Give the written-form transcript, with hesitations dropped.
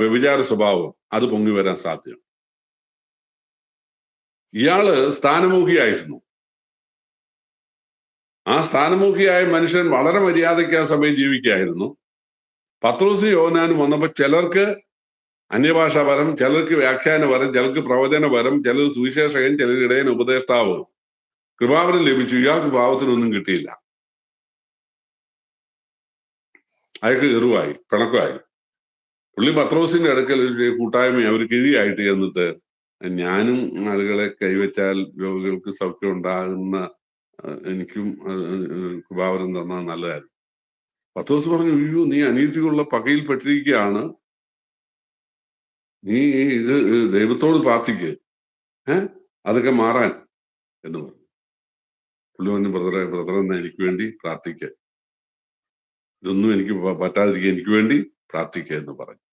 വ്യഭിചാര സ്വഭാവം അത് പൊങ്ങി വരാൻ സാധ്യത. ഇയാള് സ്ഥാനമോഹിയായിരുന്നു. ആ സ്ഥാനമോഹിയായ മനുഷ്യൻ വളരെ മര്യാദയ്ക്ക് ആ സമയം ജീവിക്കുകയായിരുന്നു. പത്രോസും യോഹന്നാനും വന്നപ്പോ ചിലർക്ക് അന്യഭാഷാപരം, ചിലർക്ക് വ്യാഖ്യാനപരം, ചിലർക്ക് പ്രവചനപരം, ചിലർ സുവിശേഷകൻ, ചിലർ ഇടയൻ, ഉപദേഷ്ടാവ്. കൃപാവരം ലഭിച്ചു. ഇയാൾക്ക് പാവത്തിനൊന്നും കിട്ടിയില്ല. അയാൾക്ക് എറിവായി, പിണക്കമായി. പുള്ളി പത്രോസിന്റെ അടുക്കൽ ഒരു കൂട്ടായ്മ അവർ കിഴിയായിട്ട് ചെന്നിട്ട്, ഞാനും ആളുകളെ കൈവച്ചാൽ രോഗികൾക്ക് സൗഖ്യം ഉണ്ടാകുന്ന എനിക്കും കൃപാവരം തന്നാൽ നല്ലതായിരുന്നു. പത്രോസ് പറഞ്ഞു, അയ്യോ നീ അനീതിയുള്ള പകയിൽ പെട്ടിരിക്കുകയാണ്, നീ ഇത് ദൈവത്തോട് പ്രാർത്ഥിക്ക്, അതൊക്കെ മാറാൻ എന്ന് പറഞ്ഞു. പുള്ളി പറഞ്ഞു, ബ്രദറെന്ന് എനിക്ക് വേണ്ടി പ്രാർത്ഥിക്കുക, ഇതൊന്നും എനിക്ക് പറ്റാതിരിക്കുക, എനിക്ക് വേണ്ടി പ്രാർത്ഥിക്കുക എന്ന് പറഞ്ഞു.